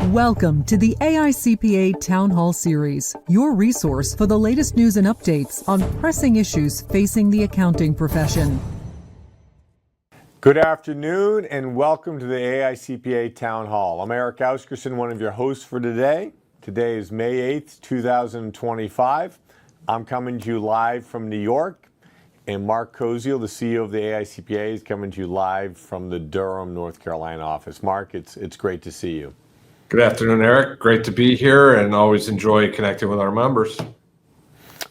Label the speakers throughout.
Speaker 1: Welcome to the AICPA Town Hall Series, your resource for the latest news and updates on pressing issues facing the accounting profession.
Speaker 2: Good afternoon and welcome to the AICPA Town Hall. I'm Eric Auskerson, one of your hosts for today. Today is May 8th, 2025. I'm coming to you live from New York, and Mark Koziel, the CEO of the AICPA, is coming to you live from the Durham, North Carolina office. Mark, it's great to see you.
Speaker 3: Good afternoon, Eric. Great to be here and always enjoy connecting with our members.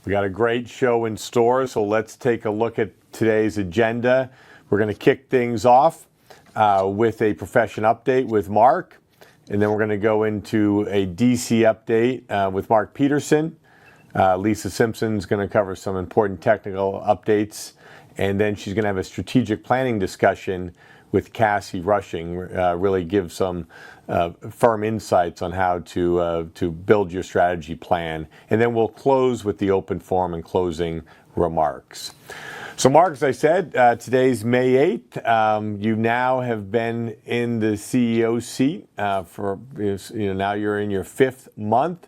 Speaker 2: We got a great show in store, so let's take a look at today's agenda. We're going to kick things off with a profession update with Mark, and then we're going to go into a DC update with Mark Peterson. Lisa Simpson's going to cover some important technical updates, and then she's going to have a strategic planning discussion with Cassie Rushing, really give some firm insights on how to build your strategy plan. And then we'll close with the open forum and closing remarks. So Mark, as I said, today's May 8th. You now have been in the CEO seat for, now you're in your 5th month.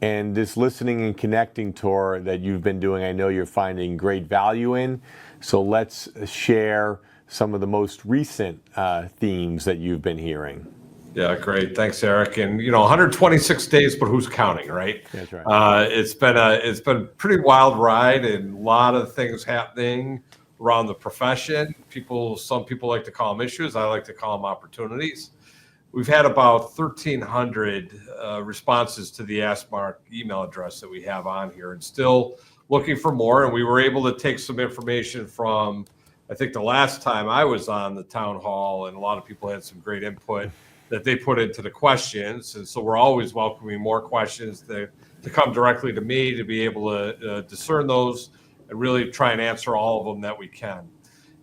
Speaker 2: And this listening and connecting tour that you've been doing, I know you're finding great value in. So let's share some of the most recent themes that you've been hearing.
Speaker 3: Yeah, great. Thanks, Eric. And 126 days, but who's counting, right?
Speaker 2: That's right.
Speaker 3: It's been a pretty wild ride and a lot of things happening around the profession. Some people like to call them issues. I like to call them opportunities. We've had about 1,300 responses to the Ask Mark email address that we have on here, and still looking for more. And we were able to take some information from, I think, the last time I was on the town hall, and a lot of people had some great input that they put into the questions. And so we're always welcoming more questions to come directly to me to be able to discern those and really try and answer all of them that we can.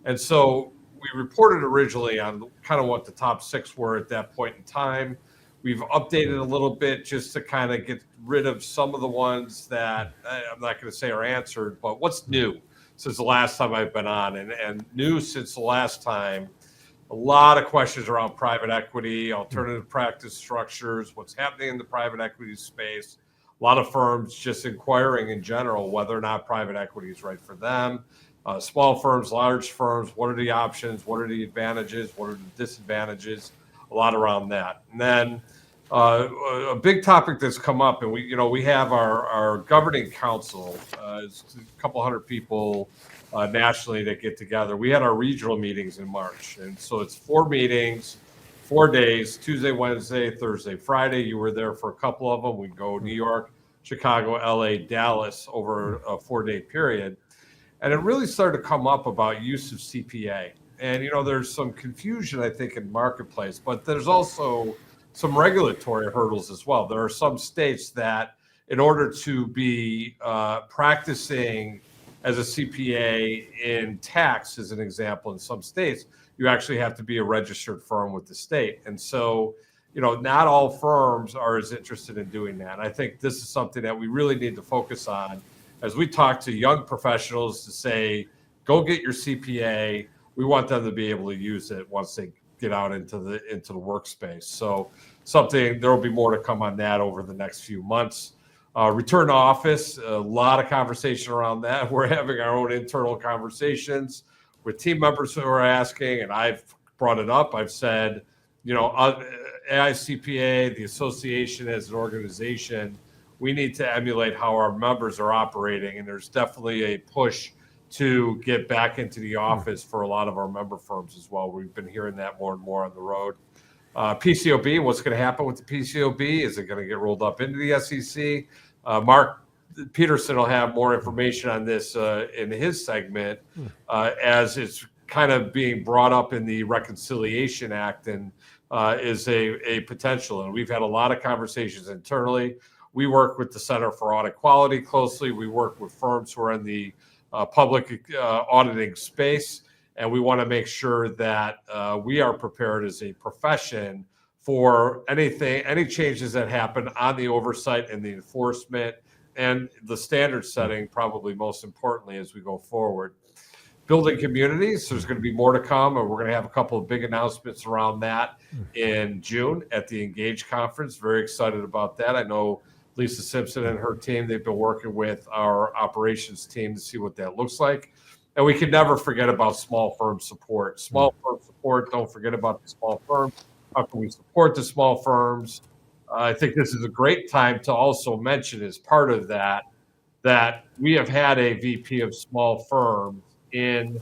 Speaker 3: And so we reported originally on kind of what the top 6 were at that point in time. We've updated a little bit just to kind of get rid of some of the ones that I'm not going to say are answered, but what's new since the last time I've been on, and new since the last time, a lot of questions around private equity, alternative practice structures, what's happening in the private equity space. A lot of firms just inquiring in general whether or not private equity is right for them. Small firms, large firms, what are the options? What are the advantages? What are the disadvantages? A lot around that. And then a big topic that's come up, and we have our governing council, it's a couple hundred people nationally that get together. We had our regional meetings in March, and so it's 4 meetings, 4 days: Tuesday, Wednesday, Thursday, Friday. You were there for a couple of them. We go New York, Chicago, LA, Dallas over a 4-day period, and it really started to come up about use of CPA. And there's some confusion, I think, in the marketplace, but there's also some regulatory hurdles as well. There are some states that, in order to be practicing as a CPA in tax, as an example, in some states, you actually have to be a registered firm with the state. And so, not all firms are as interested in doing that. And I think this is something that we really need to focus on as we talk to young professionals to say, go get your CPA. We want them to be able to use it once they get out into the workspace. So there will be more to come on that over the next few months. Return to office, a lot of conversation around that. We're having our own internal conversations with team members who are asking, and I've brought it up. I've said, AICPA, the association as an organization, we need to emulate how our members are operating, and there's definitely a push to get back into the office for a lot of our member firms as well. We've been hearing that more and more on the road. PCOB, what's going to happen with the PCOB? Is it going to get rolled up into the SEC? Mark Peterson will have more information on this in his segment as it's kind of being brought up in the Reconciliation Act and is a potential. And we've had a lot of conversations internally. We work with the Center for Audit Quality closely. We work with firms who are in the public auditing space, and we want to make sure that we are prepared as a profession for any changes that happen on the oversight and the enforcement and the standard setting, probably most importantly, as we go forward. building communities. There's going to be more to come, and we're going to have a couple of big announcements around that in June at the Engage conference. Very excited about that. I know Lisa Simpson and her team, they've been working with our operations team to see what that looks like. And we can never forget about small firm support. Small firm support, don't forget about the small firms. How can we support the small firms? I think this is a great time to also mention, as part of that, that we have had a VP of small firms in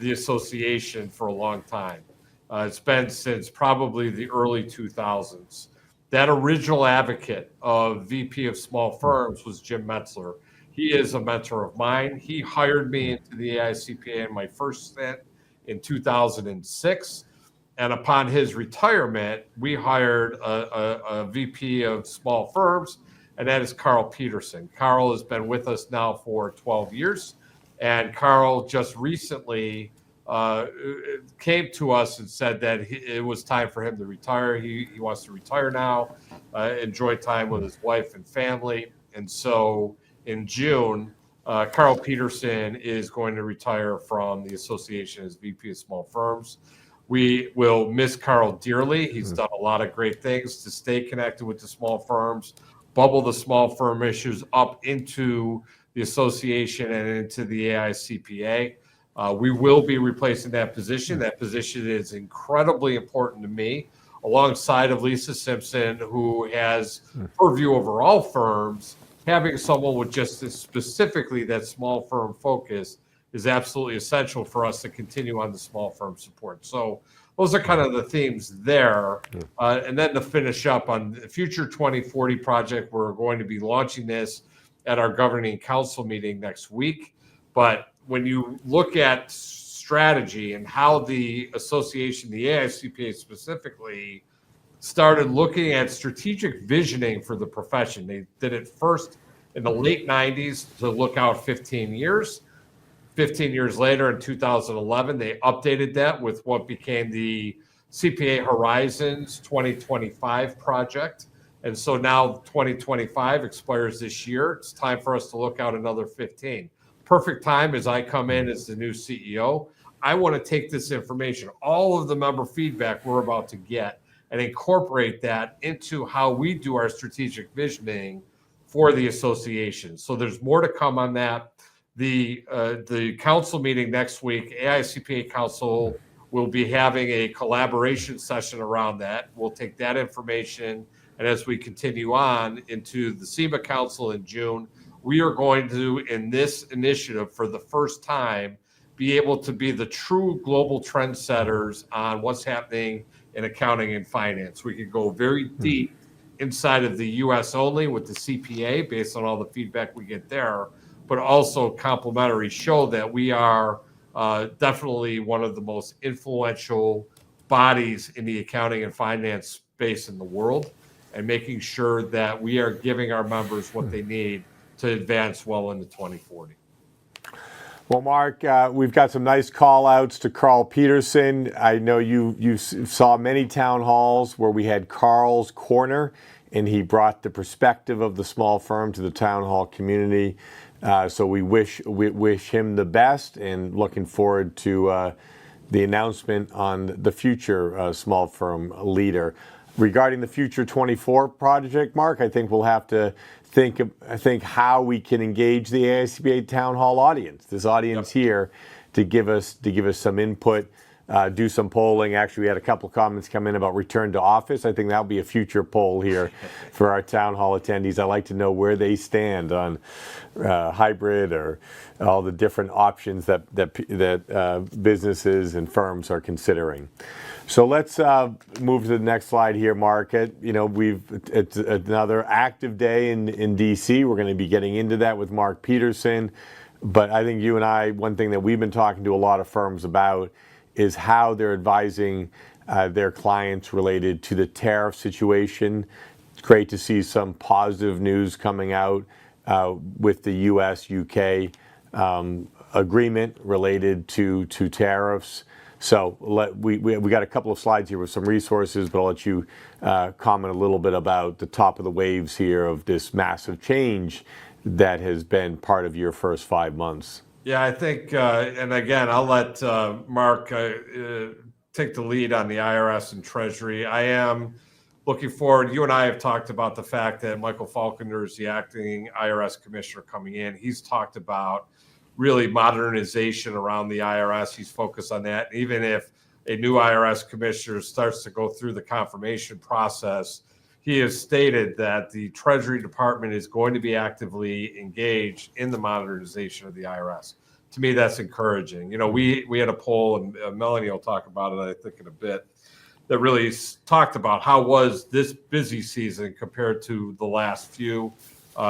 Speaker 3: the association for a long time. It's been since probably the early 2000s. That original advocate of VP of small firms was Jim Metzler. He is a mentor of mine. He hired me into the AICPA in my first stint in 2006. And upon his retirement, we hired a VP of small firms, and that is Carl Peterson. Carl has been with us now for 12 years. And Carl just recently came to us and said that it was time for him to retire. He wants to retire now, enjoy time with his wife and family. And so in June, Carl Peterson is going to retire from the association as VP of Small Firms. We will miss Carl dearly. He's done a lot of great things to stay connected with the small firms, bubble the small firm issues up into the association and into the AICPA. We will be replacing that position. That position is incredibly important to me, alongside of Lisa Simpson, who has purview over all firms. Having someone with just specifically that small firm focus is absolutely essential for us to continue on the small firm support. So those are kind of the themes there. And then to finish up on the Future 2040 project, we're going to be launching this at our governing council meeting next week. But when you look at strategy and how the association, the AICPA specifically, started looking at strategic visioning for the profession. They did it first in the late 90s to look out 15 years. 15 years later, in 2011, they updated that with what became the CPA Horizons 2025 project. And so now 2025 expires this year. It's time for us to look out another 15. Perfect time as I come in as the new CEO. I want to take this information, all of the member feedback we're about to get, and incorporate that into how we do our strategic visioning for the association. So there's more to come on that. The council meeting next week, AICPA Council will be having a collaboration session around that. We'll take that information, and as we continue on into the SEMA Council in June, we are going to, in this initiative for the first time, be able to be the true global trendsetters on what's happening in accounting and finance. We could go very deep inside of the US only with the CPA based on all the feedback we get there, but also complementary show that we are definitely one of the most influential bodies in the accounting and finance space in the world, and making sure that we are giving our members what they need to advance well into 2040.
Speaker 2: Well, Mark, we've got some nice call outs to Carl Peterson. I know you saw many town halls where we had Carl's Corner, and he brought the perspective of the small firm to the town hall community. So we wish him the best, and looking forward to the announcement on the future small firm leader. Regarding the Future 24 project, Mark, I think we'll have to think how we can engage the AICPA town hall audience, this audience here, to give us some input, do some polling. Actually, we had a couple comments come in about return to office. I think that'll be a future poll here for our town hall attendees. I'd like to know where they stand on hybrid or all the different options that businesses and firms are considering. So let's move to the next slide here, Mark. It's another active day in DC. We're going to be getting into that with Mark Peterson. But I think you and I, one thing that we've been talking to a lot of firms about is how they're advising their clients related to the tariff situation. It's great to see some positive news coming out with the US-UK agreement related to tariffs. So we got a couple of slides here with some resources, but I'll let you comment a little bit about the top of the waves here of this massive change that has been part of your first 5 months.
Speaker 3: Yeah, I think, and again, I'll let Mark take the lead on the IRS and Treasury. I am looking forward. You and I have talked about the fact that Michael Falconer is the acting IRS commissioner coming in. He's talked about really modernization around the IRS. He's focused on that. Even if a new IRS commissioner starts to go through the confirmation process, he has stated that the Treasury Department is going to be actively engaged in the modernization of the IRS. To me, that's encouraging. You know, we had a poll, and Melanie will talk about it, I think, in a bit, that really talked about how was this busy season compared to the last few.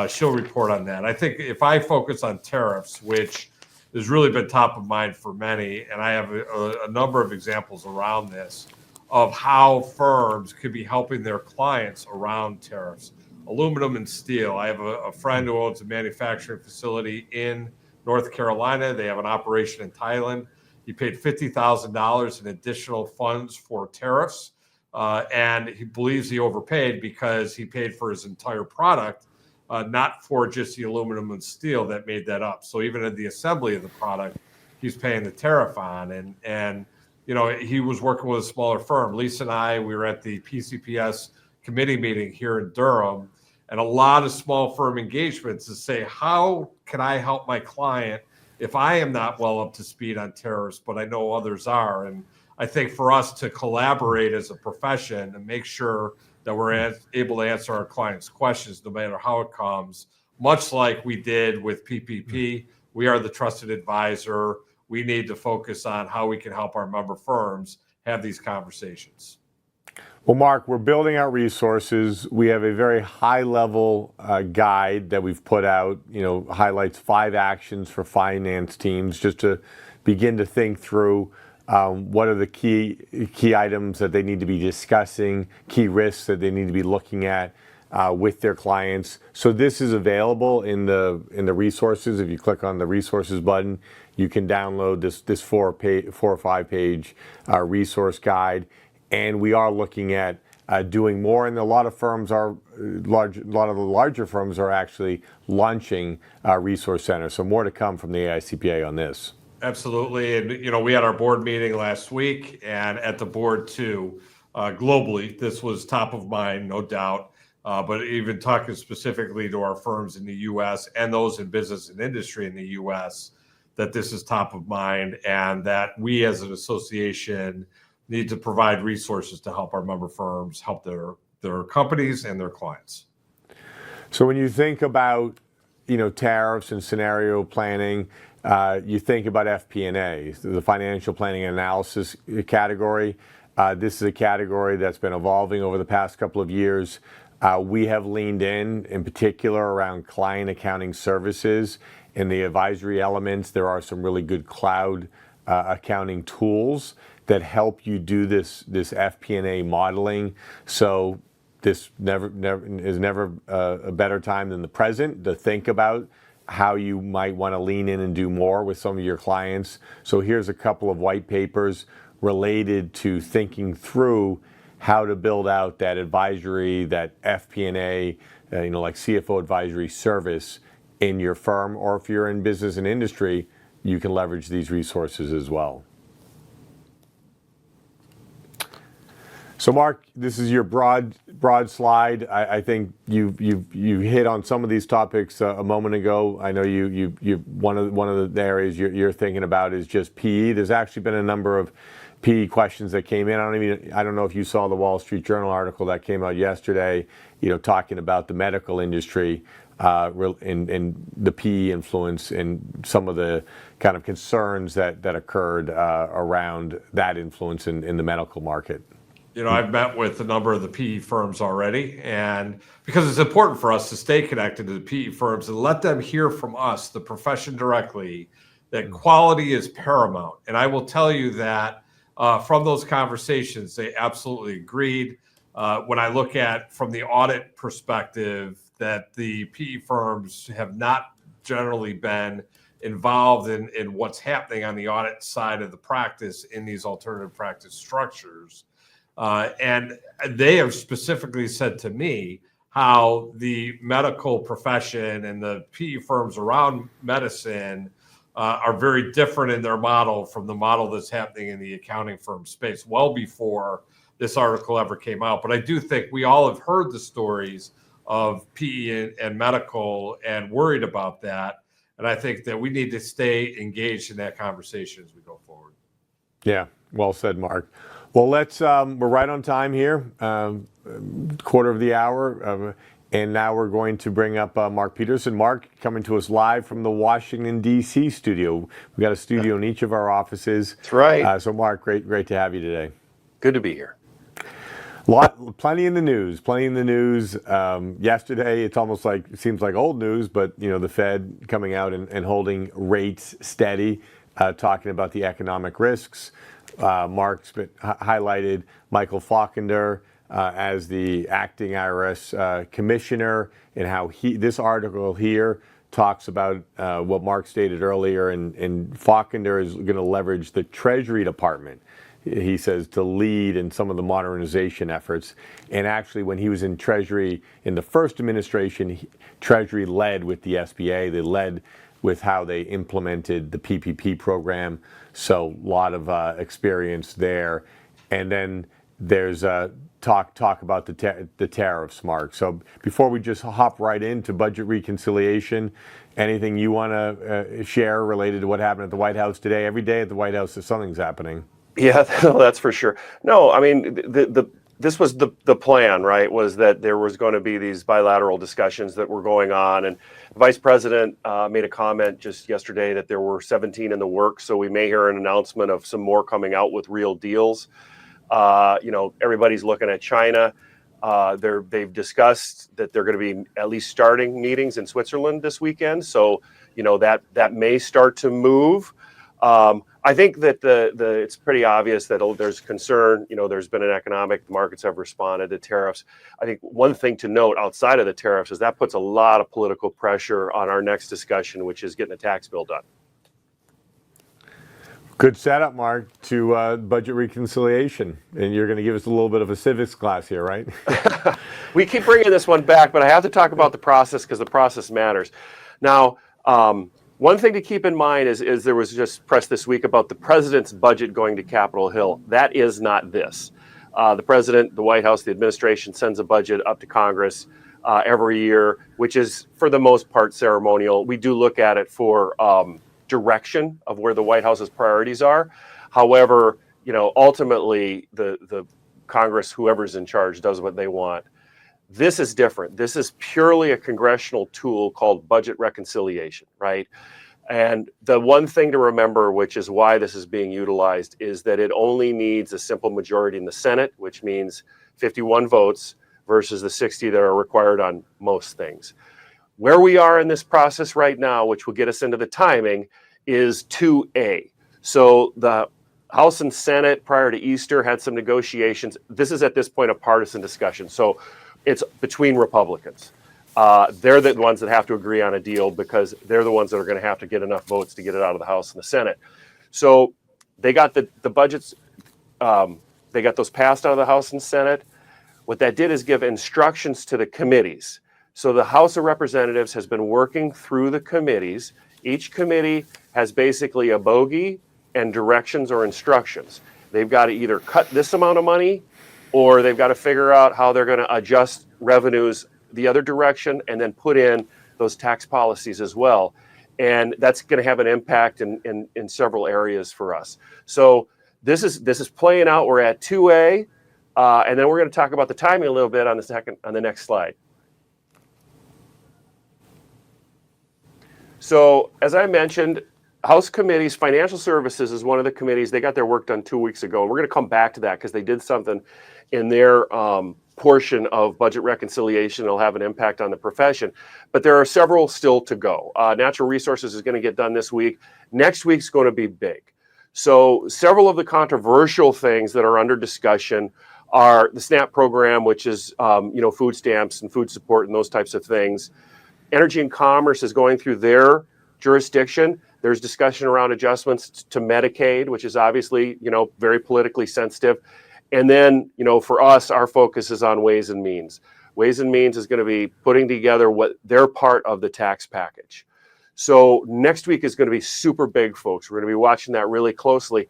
Speaker 3: She'll report on that. I think if I focus on tariffs, which has really been top of mind for many, and I have a number of examples around this, of how firms could be helping their clients around tariffs. Aluminum and steel. I have a friend who owns a manufacturing facility in North Carolina. They have an operation in Thailand. He paid $50,000 in additional funds for tariffs, and he believes he overpaid because he paid for his entire product, not for just the aluminum and steel that made that up. So even in the assembly of the product, he's paying the tariff on. And you know, he was working with a smaller firm. Lisa and I, we were at the PCPS committee meeting here in Durham, and a lot of small firm engagements to say, how can I help my client if I am not well up to speed on tariffs, but I know others are? And I think for us to collaborate as a profession and make sure that we're able to answer our clients' questions, no matter how it comes, much like we did with PPP, we are the trusted advisor. We need to focus on how we can help our member firms have these conversations.
Speaker 2: Well, Mark, we're building our resources. We have a very high-level guide that we've put out, you know, highlights 5 actions for finance teams just to begin to think through what are the key items that they need to be discussing, key risks that they need to be looking at with their clients. So this is available in the resources. If you click on the resources button, you can download this 4 or 5 page resource guide. And we are looking at doing more. And a lot of firms are a lot of the larger firms are actually launching resource centers. So more to come from the AICPA on this.
Speaker 3: Absolutely. And, you know, we had our board meeting last week, and at the board too, globally, this was top of mind, no doubt. But even talking specifically to our firms in the U.S. and those in business and industry in the U.S., that this is top of mind, and that we as an association need to provide resources to help our member firms help their companies and their clients.
Speaker 2: So when you think about, you know, tariffs and scenario planning, you think about FP&A, the financial planning and analysis category. This is a category that's been evolving over the past couple of years. We have leaned in particular around client accounting services and the advisory elements. There are some really good cloud accounting tools that help you do this FP&A modeling. So this is never a better time than the present to think about how you might want to lean in and do more with some of your clients. So here's a couple of white papers related to thinking through how to build out that advisory, that FP&A, you know, like CFO advisory service in your firm, or if you're in business and industry, you can leverage these resources as well. So, Mark, this is your broad slide. I think you hit on some of these topics a moment ago. I know you one of the areas you're thinking about is just PE. There's actually been a number of PE questions that came in. I don't know if you saw the Wall Street Journal article that came out yesterday, you know, talking about the medical industry and the PE influence and some of the kind of concerns that occurred around that influence in the medical market.
Speaker 3: You know, I've met with a number of the PE firms already, and because it's important for us to stay connected to the PE firms and let them hear from us, the profession directly, that quality is paramount. And I will tell you that from those conversations, they absolutely agreed. When I look at from the audit perspective, that the PE firms have not generally been involved in what's happening on the audit side of the practice in these alternative practice structures. And they have specifically said to me how the medical profession and the PE firms around medicine are very different in their model from the model that's happening in the accounting firm space well before this article ever came out. But I do think we all have heard the stories of PE and medical and worried about that. And I think that we need to stay engaged in that conversation as we go forward.
Speaker 2: Yeah, well said, Mark. Well, we're right on time here, quarter of the hour. And now we're going to bring up Mark Peterson. Mark, coming to us live from the Washington, D.C. studio. We've got a studio in each of our offices.
Speaker 4: That's right.
Speaker 2: So, Mark, great to have you today.
Speaker 4: Good to be here.
Speaker 2: Plenty in the news. Yesterday, it seems like old news, but the Fed coming out and holding rates steady, talking about the economic risks. Mark's highlighted Michael Faulkner as the acting IRS commissioner, and how this article here talks about what Mark stated earlier, and Faulkner is going to leverage the Treasury Department, he says, to lead in some of the modernization efforts. And actually, when he was in Treasury in the first administration, Treasury led with the SBA. They led with how they implemented the PPP program. So a lot of experience there. And then there's talk about the tariffs, Mark. So before we just hop right into budget reconciliation, anything you want to share related to what happened at the White House today? Every day at the White House, something's happening.
Speaker 4: Yeah, that's for sure. No, I mean, this was the plan, right? Was that there was going to be these bilateral discussions that were going on, and the Vice President made a comment just yesterday that there were 17 in the works. So we may hear an announcement of some more coming out with real deals. Everybody's looking at China. They've discussed that they're going to be at least starting meetings in Switzerland this weekend. So, that may start to move. I think that it's pretty obvious that there's concern. There's been the markets have responded to tariffs. I think one thing to note outside of the tariffs is that puts a lot of political pressure on our next discussion, which is getting a tax bill done.
Speaker 2: Good setup, Mark, to budget reconciliation. And you're going to give us a little bit of a civics class here, right?
Speaker 4: We keep bringing this one back, but I have to talk about the process because the process matters. Now, one thing to keep in mind is there was just press this week about the president's budget going to Capitol Hill. That is not this. The president, the White House, the administration sends a budget up to Congress every year, which is for the most part ceremonial. We do look at it for direction of where the White House's priorities are. However, ultimately the Congress, whoever's in charge, does what they want. This is different. This is purely a congressional tool called budget reconciliation, right? And the one thing to remember, which is why this is being utilized, is that it only needs a simple majority in the Senate, which means 51 votes versus the 60 that are required on most things. Where we are in this process right now, which will get us into the timing, is 2A. So the House and Senate prior to Easter had some negotiations. This is at this point a partisan discussion. So it's between Republicans. They're the ones that have to agree on a deal because they're the ones that are going to have to get enough votes to get it out of the House and the Senate. So they got the budgets, they got those passed out of the House and Senate. What that did is give instructions to the committees. So the House of Representatives has been working through the committees. Each committee has basically a bogey and directions or instructions. They've got to either cut this amount of money or they've got to figure out how they're going to adjust revenues the other direction and then put in those tax policies as well. And that's going to have an impact in several areas for us. So this is playing out. We're at 2A, and then we're going to talk about the timing a little bit on the next slide. So as I mentioned, House committees, Financial Services is one of the committees. They got their work done 2 weeks ago. We're going to come back to that because they did something in their portion of budget reconciliation. It'll have an impact on the profession. But there are several still to go. Natural Resources is going to get done this week. Next week's going to be big. So several of the controversial things that are under discussion are the SNAP program, which is food stamps and food support and those types of things. Energy and Commerce is going through their jurisdiction. There's discussion around adjustments to Medicaid, which is obviously, very politically sensitive. And then, for us, our focus is on Ways and Means. Ways and Means is going to be putting together what their part of the tax package. So next week is going to be super big, folks. We're going to be watching that really closely.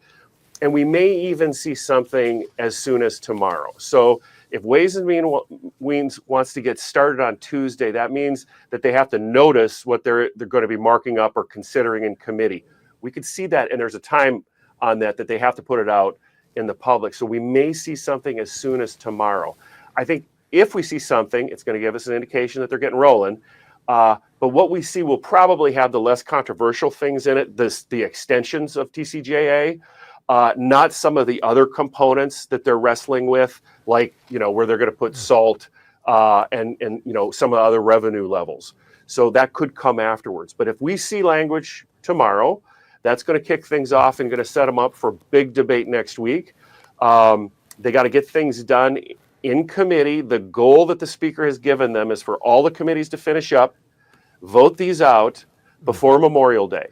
Speaker 4: And we may even see something as soon as tomorrow. So if Ways and Means wants to get started on Tuesday, that means that they have to notice what they're going to be marking up or considering in committee. We could see that, and there's a time on that they have to put it out in the public. So we may see something as soon as tomorrow. I think if we see something, it's going to give us an indication that they're getting rolling. But what we see will probably have the less controversial things in it, the extensions of TCJA, not some of the other components that they're wrestling with, like, where they're going to put SALT and some of the other revenue levels. So that could come afterwards. But if we see language tomorrow, that's going to kick things off and going to set them up for big debate next week. They got to get things done in committee. The goal that the speaker has given them is for all the committees to finish up, vote these out before Memorial Day.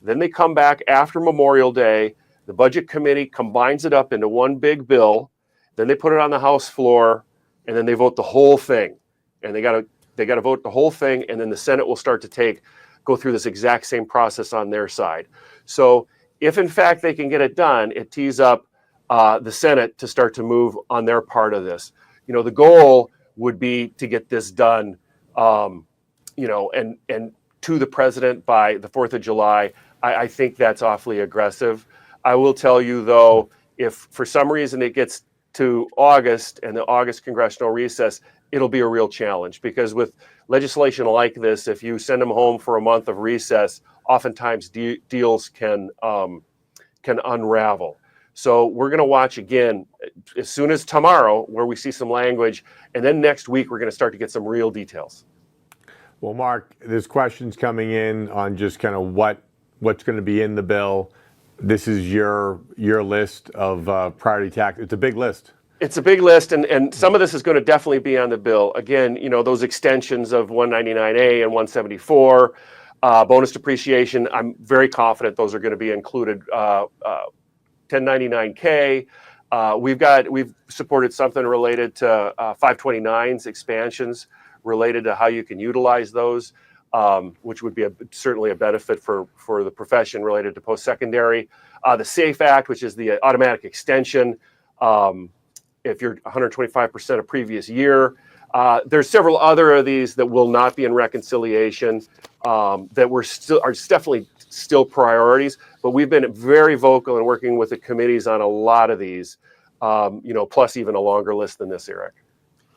Speaker 4: Then they come back after Memorial Day. The budget committee combines it up into one big bill. Then they put it on the House floor, and then they vote the whole thing. And they got to vote the whole thing, and then the Senate will start to go through this exact same process on their side. So if in fact they can get it done, it tees up the Senate to start to move on their part of this. The goal would be to get this done, and to the president by the 4th of July. I think that's awfully aggressive. I will tell you, though, if for some reason it gets to August and the August congressional recess, it'll be a real challenge, because with legislation like this, if you send them home for a month of recess, oftentimes deals can unravel. So we're going to watch again as soon as tomorrow, where we see some language, and then next week we're going to start to get some real details.
Speaker 2: Well, Mark, there's questions coming in on just kind of what's going to be in the bill. This is your list of priority tax. It's a big list.
Speaker 4: It's a big list, and some of this is going to definitely be on the bill. Again, those extensions of 199A and 174, bonus depreciation, I'm very confident those are going to be included. 1099K, we've supported something related to 529's expansions related to how you can utilize those, which would be certainly a benefit for the profession related to post-secondary. The SAFE Act, which is the automatic extension, if you're 125% of previous year. There's several other of these that will not be in reconciliation that are definitely still priorities, but we've been very vocal in working with the committees on a lot of these, plus even a longer list than this, Eric.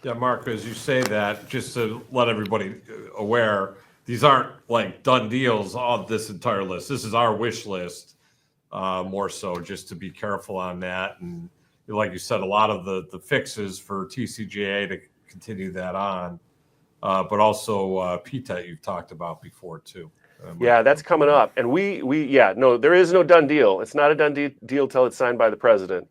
Speaker 3: Yeah, Mark, as you say that, just to let everybody aware, these aren't like done deals on this entire list. This is our wish list, more so, just to be careful on that. And like you said, a lot of the fixes for TCJA to continue that on, but also PTET you've talked about before too.
Speaker 4: Yeah, that's coming up. And there is no done deal. It's not a done deal till it's signed by the president.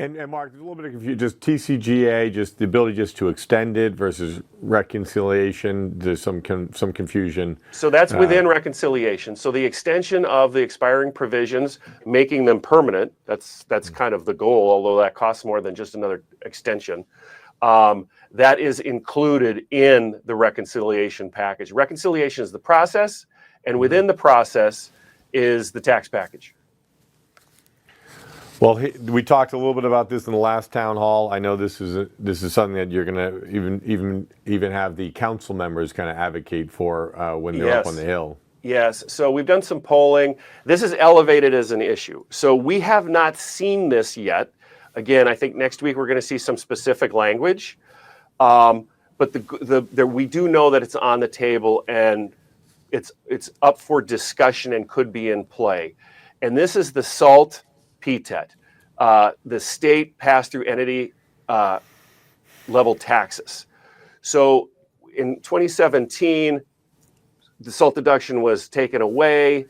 Speaker 2: And Mark, there's a little bit of confusion. Just TCJA, just the ability just to extend it versus reconciliation. There's some confusion.
Speaker 4: So that's within reconciliation. So the extension of the expiring provisions, making them permanent, that's kind of the goal, although that costs more than just another extension. That is included in the reconciliation package. Reconciliation is the process, and within the process is the tax package.
Speaker 2: Well, we talked a little bit about this in the last town hall. I know this is something that you're going to even have the council members kind of advocate for when they're up on the Hill.
Speaker 4: Yes. So we've done some polling. This is elevated as an issue. So we have not seen this yet. Again, I think next week we're going to see some specific language. But we do know that it's on the table and it's up for discussion and could be in play. And this is the SALT PTET, the state pass-through entity level taxes. So in 2017, the SALT deduction was taken away.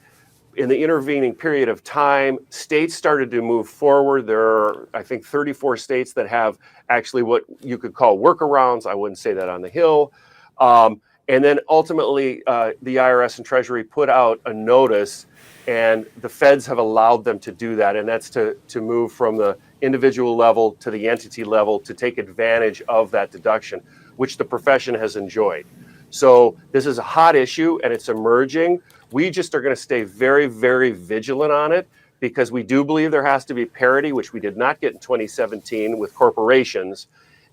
Speaker 4: In the intervening period of time, states started to move forward. There are, I think, 34 states that have actually what you could call workarounds. I wouldn't say that on the Hill. And then ultimately, the IRS and Treasury put out a notice, and the feds have allowed them to do that. And that's to move from the individual level to the entity level to take advantage of that deduction, which the profession has enjoyed. So this is a hot issue and it's emerging. We just are going to stay very, very vigilant on it because we do believe there has to be parity, which we did not get in 2017 with corporations.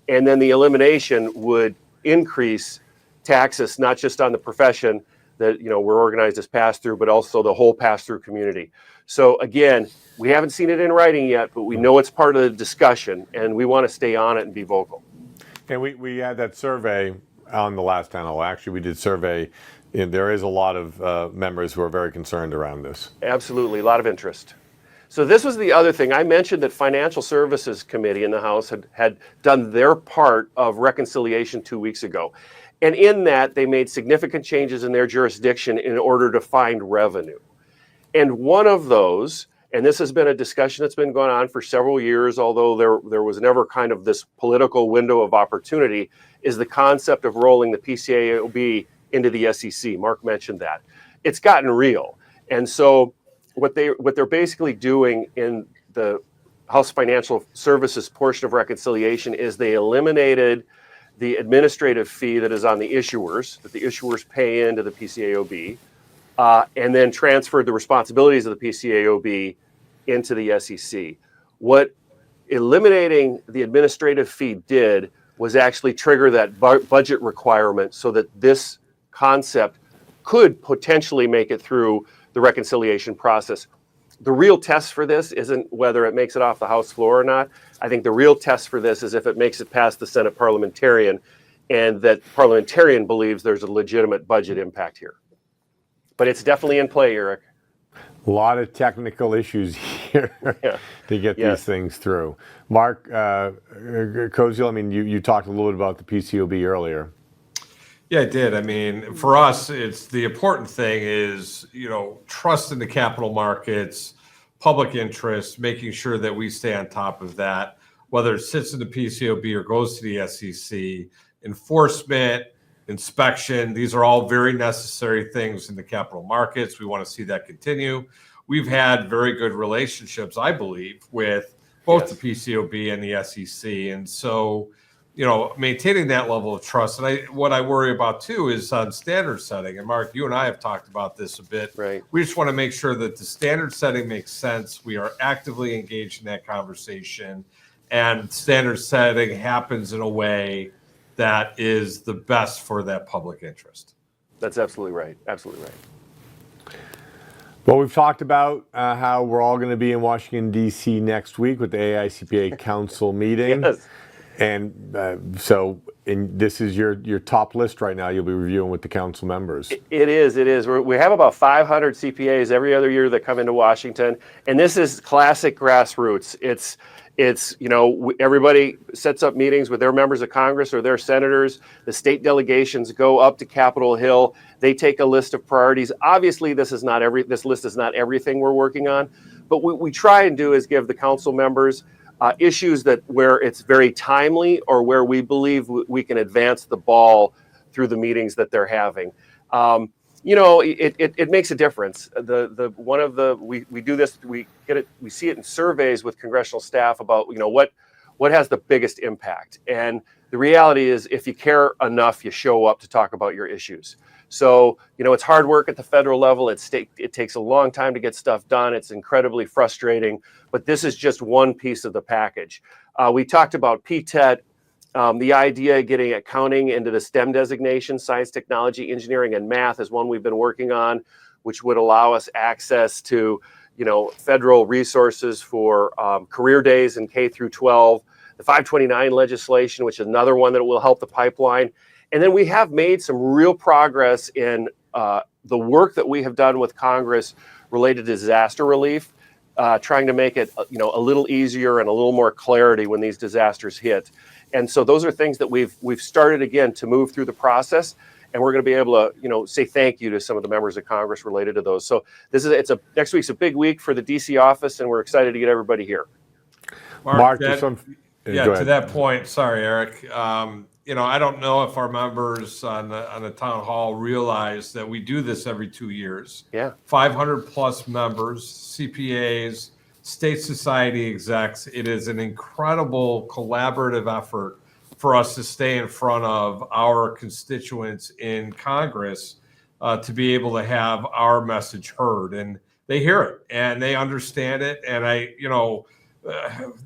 Speaker 4: And then the elimination would increase taxes, not just on the profession that we're organized as pass-through, but also the whole pass-through community. So again, we haven't seen it in writing yet, but we know it's part of the discussion, and we want to stay on it and be vocal.
Speaker 2: And we had that survey on the last town hall. Actually, we did survey, and there is a lot of members who are very concerned around this.
Speaker 4: Absolutely, a lot of interest. So this was the other thing. I mentioned that Financial Services Committee in the House had done their part of reconciliation 2 weeks ago. And in that, they made significant changes in their jurisdiction in order to find revenue. And one of those, and this has been a discussion that's been going on for several years, although there was never kind of this political window of opportunity, is the concept of rolling the PCAOB into the SEC. Mark mentioned that. It's gotten real. And so what they're basically doing in the House Financial Services portion of reconciliation is they eliminated the administrative fee that is on the issuers, that the issuers pay into the PCAOB, and then transferred the responsibilities of the PCAOB into the SEC. What eliminating the administrative fee did was actually trigger that budget requirement so that this concept could potentially make it through the reconciliation process. The real test for this isn't whether it makes it off the House floor or not. I think the real test for this is if it makes it past the Senate parliamentarian and that parliamentarian believes there's a legitimate budget impact here. But it's definitely in play, Eric.
Speaker 2: A lot of technical issues here to get these things through. Mark Koziel, I mean, you talked a little bit about the PCAOB earlier.
Speaker 3: Yeah, I did. I mean, for us, it's the important thing is, trust in the capital markets, public interest, making sure that we stay on top of that, whether it sits in the PCAOB or goes to the SEC, enforcement, inspection. These are all very necessary things in the capital markets. We want to see that continue. We've had very good relationships, I believe, with both the PCAOB and the SEC. And so, maintaining that level of trust. And what I worry about too is on standard setting. And Mark, you and I have talked about this a bit.
Speaker 4: Right.
Speaker 3: We just want to make sure that the standard setting makes sense. We are actively engaged in that conversation, and standard setting happens in a way that is the best for that public interest.
Speaker 4: That's absolutely right. Absolutely right.
Speaker 2: Well, we've talked about how we're all going to be in Washington, D.C. next week with the AICPA Council meeting.
Speaker 4: Yes.
Speaker 2: And this is your top list right now. You'll be reviewing with the council members. It is.
Speaker 4: We have about 500 CPAs every other year that come into Washington. And this is classic grassroots. It's everybody sets up meetings with their members of Congress or their senators. The state delegations go up to Capitol Hill. They take a list of priorities. Obviously, this list is not everything we're working on, but what we try and do is give the council members issues where it's very timely or where we believe we can advance the ball through the meetings that they're having. It makes a difference. We do this. We get it. We see it in surveys with congressional staff about what has the biggest impact. And the reality is, if you care enough, you show up to talk about your issues. So it's hard work at the federal level. It takes a long time to get stuff done. It's incredibly frustrating. But this is just one piece of the package. We talked about PTET. The idea of getting accounting into the STEM designation, science, technology, engineering, and math is one we've been working on, which would allow us access to, federal resources for career days in K through 12. The 529 legislation, which is another one that will help the pipeline. And then we have made some real progress in the work that we have done with Congress related to disaster relief, trying to make it, a little easier and a little more clarity when these disasters hit. And so those are things that we've started again to move through the process, and we're going to be able to, say thank you to some of the members of Congress related to those. So next week's a big week for the DC office, and we're excited to get everybody here.
Speaker 2: Mark,
Speaker 3: to that point, sorry, Eric. I don't know if our members on the town hall realize that we do this every 2 years.
Speaker 4: Yeah.
Speaker 3: 500 plus members, CPAs, state society execs. It is an incredible collaborative effort for us to stay in front of our constituents in Congress to be able to have our message heard. And they hear it and they understand it. And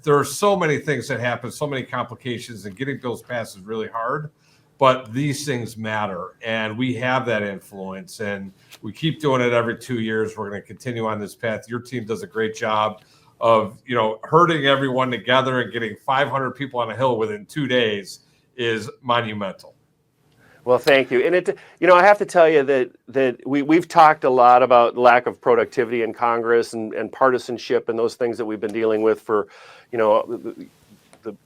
Speaker 3: there are so many things that happen, so many complications, and getting bills passed is really hard. But these things matter, and we have that influence, and we keep doing it every 2 years. We're going to continue on this path. Your team does a great job of, herding everyone together and getting 500 people on a Hill within 2 days is monumental.
Speaker 4: Well, thank you. And I have to tell you that we've talked a lot about lack of productivity in Congress and partisanship and those things that we've been dealing with for,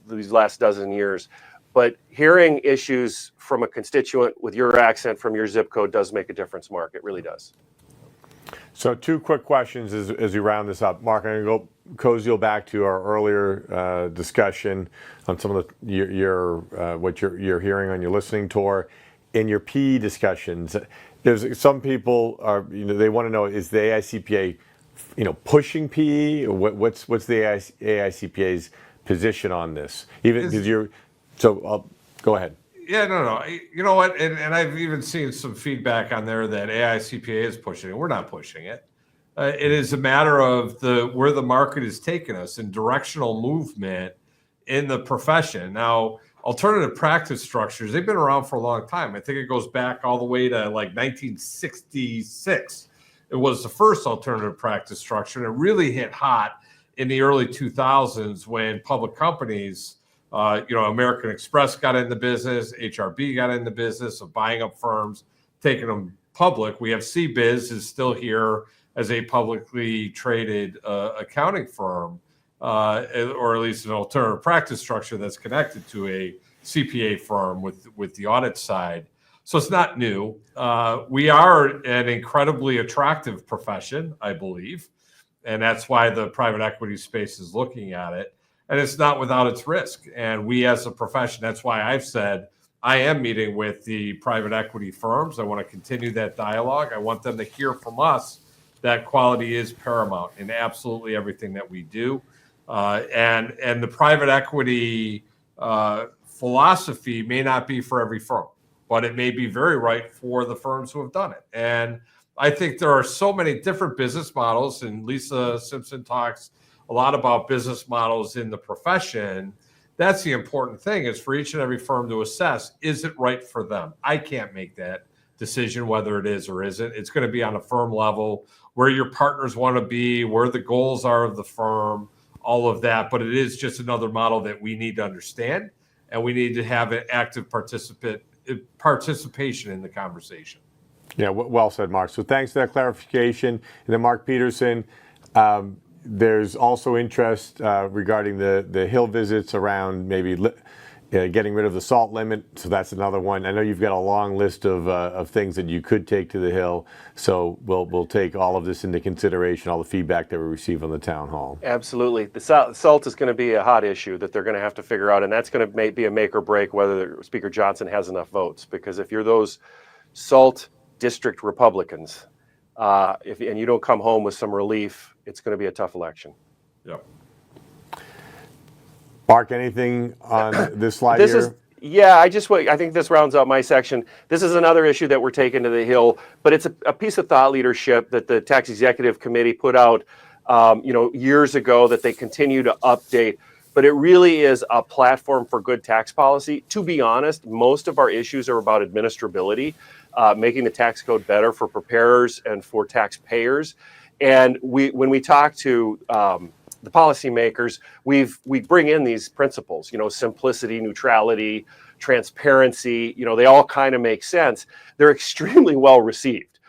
Speaker 4: these last dozen years. But hearing issues from a constituent with your accent from your zip code does make a difference, Mark. It really does.
Speaker 2: So 2 quick questions as we round this up. Mark, I'm going to go cozy back to our earlier discussion on some of what you're hearing on your listening tour. In your PE discussions, there's some people are, they want to know, is the AICPA, pushing PE? Or what's the AICPA's position on this? Even because go ahead.
Speaker 3: Yeah, no. You know what? And I've even seen some feedback on there that AICPA is pushing it. We're not pushing it. It is a matter of where the market is taking us and directional movement in the profession. Now, alternative practice structures, they've been around for a long time. I think it goes back all the way to like 1966. It was the first alternative practice structure, and it really hit hot in the early 2000s when public companies, American Express got in the business, HRB got in the business of buying up firms, taking them public. We have CBiz is still here as a publicly traded accounting firm. Or at least an alternative practice structure that's connected to a CPA firm with the audit side. So it's not new. We are an incredibly attractive profession, I believe, and that's why the private equity space is looking at it. And it's not without its risk. And we as a profession, that's why I've said I am meeting with the private equity firms. I want to continue that dialogue. I want them to hear from us that quality is paramount in absolutely everything that we do. And the private equity philosophy may not be for every firm, but it may be very right for the firms who have done it. And I think there are so many different business models, and Lisa Simpson talks a lot about business models in the profession. That's the important thing, is for each and every firm to assess, is it right for them? I can't make that decision whether it is or isn't. It's going to be on a firm level, where your partners want to be, where the goals are of the firm, all of that. But it is just another model that we need to understand, and we need to have an active participation in the conversation.
Speaker 2: Yeah, well said, Mark. So thanks for that clarification. And then Mark Peterson, there's also interest regarding the Hill visits around maybe getting rid of the salt limit. So that's another one. I know you've got a long list of things that you could take to the Hill. So we'll take all of this into consideration, all the feedback that we receive on the town hall.
Speaker 4: Absolutely. The salt is going to be a hot issue that they're going to have to figure out, and that's going to be a make or break whether Speaker Johnson has enough votes. Because if you're those salt district Republicans, and you don't come home with some relief, it's going to be a tough election.
Speaker 3: Yeah.
Speaker 2: Mark, anything on this slide here?
Speaker 4: I think this rounds out my section. This is another issue that we're taking to the Hill, but it's a piece of thought leadership that the Tax Executive Committee put out, years ago, that they continue to update. But it really is a platform for good tax policy. To be honest, most of our issues are about administrability, making the tax code better for preparers and for taxpayers. And when we talk to the policymakers, we bring in these principles, simplicity, neutrality, transparency, they all kind of make sense. They're extremely well received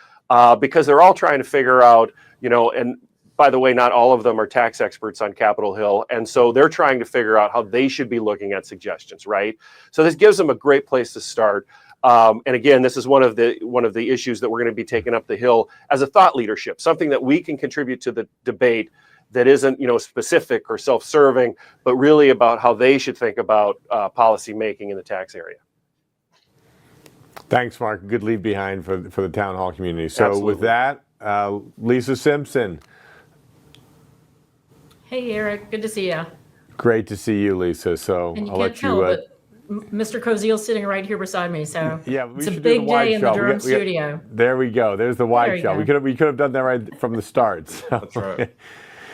Speaker 4: because they're all trying to figure out, and by the way, not all of them are tax experts on Capitol Hill. And so they're trying to figure out how they should be looking at suggestions, right? So this gives them a great place to start. And again, this is one of the issues that we're going to be taking up the Hill as a thought leadership, something that we can contribute to the debate that isn't, specific or self-serving, but really about how they should think about policy making in the tax area.
Speaker 2: Thanks, Mark. Good leave behind for the town hall community. So
Speaker 4: Absolutely.
Speaker 2: With that, Lisa Simpson.
Speaker 5: Hey, Eric. Good to see you.
Speaker 2: Great to see you, Lisa. So
Speaker 5: And you
Speaker 2: I'll
Speaker 5: can't
Speaker 2: let
Speaker 5: tell,
Speaker 2: you.
Speaker 5: but Mr. Koziel's sitting right here beside me, so
Speaker 2: Yeah, we
Speaker 5: it's a
Speaker 2: should do the
Speaker 5: big
Speaker 2: wide
Speaker 5: day in the
Speaker 2: shot.
Speaker 5: Durham studio.
Speaker 2: There we go. There's the wide
Speaker 5: There you
Speaker 2: shot.
Speaker 5: go.
Speaker 2: We could have done that right from the start. So.
Speaker 3: That's right.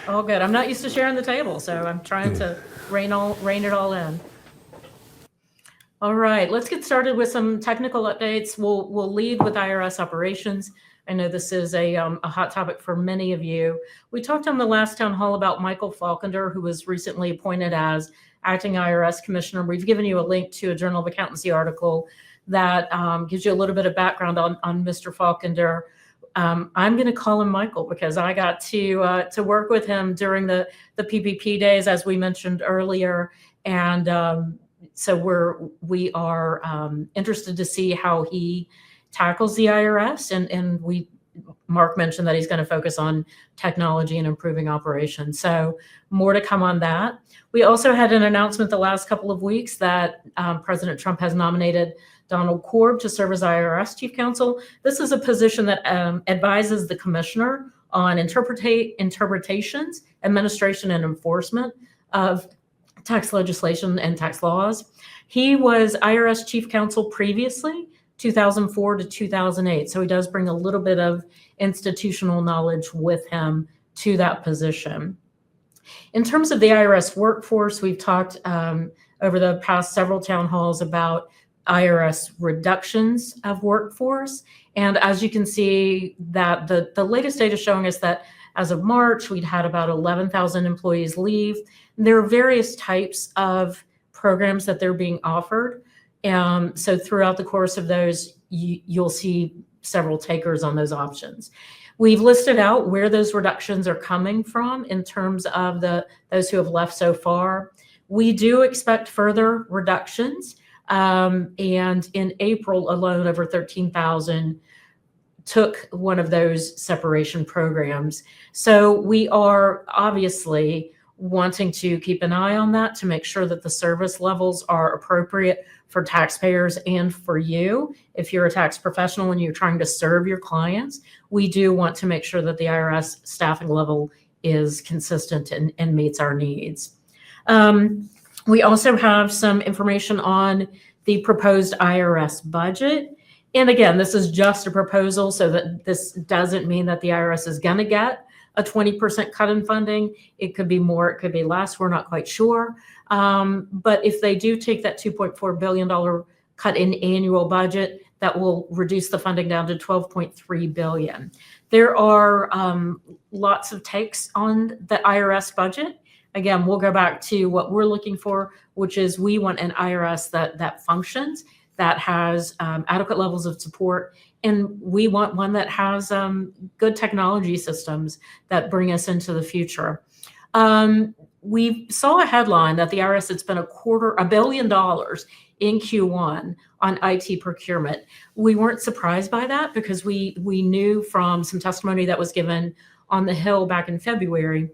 Speaker 5: All good. I'm not used to sharing the table, so I'm trying to rein it all in. All right, let's get started with some technical updates. We'll lead with IRS operations. I know this is a hot topic for many of you. We talked on the last town hall about Michael Falkender, who was recently appointed as acting IRS commissioner. We've given you a link to a Journal of Accountancy article that gives you a little bit of background on Mr. Falkender. I'm going to call him Michael because I got to work with him during the PPP days, as we mentioned earlier, and so we are interested to see how he tackles the IRS, and Mark mentioned that he's going to focus on technology and improving operations. So more to come on that. We also had an announcement the last couple of weeks that President Trump has nominated Donald Korb to serve as IRS Chief Counsel. This is a position that advises the commissioner on interpretations, administration, and enforcement of tax legislation and tax laws. He was IRS Chief Counsel previously, 2004 to 2008. So he does bring a little bit of institutional knowledge with him to that position. In terms of the IRS workforce, we've talked over the past several town halls about IRS reductions of workforce. And as you can see, that the latest data showing us that as of March, we'd had about 11,000 employees leave. There are various types of programs that they're being offered. So throughout the course of those, you'll see several takers on those options. We've listed out where those reductions are coming from in terms of those who have left so far. We do expect further reductions. And in April alone, over 13,000 took one of those separation programs. So we are obviously wanting to keep an eye on that to make sure that the service levels are appropriate for taxpayers and for you. If you're a tax professional and you're trying to serve your clients, we do want to make sure that the IRS staffing level is consistent and meets our needs. We also have some information on the proposed IRS budget. And again, this is just a proposal, so that this doesn't mean that the IRS is going to get a 20% cut in funding. It could be more, it could be less, we're not quite sure. But if they do take that $2.4 billion cut in annual budget, that will reduce the funding down to $12.3 billion. There are lots of takes on the IRS budget. Again, we'll go back to what we're looking for, which is we want an IRS that functions, that has adequate levels of support, and we want one that has good technology systems that bring us into the future. We saw a headline that the IRS had spent $250 million in Q1 on IT procurement. We weren't surprised by that because we knew from some testimony that was given on the Hill back in February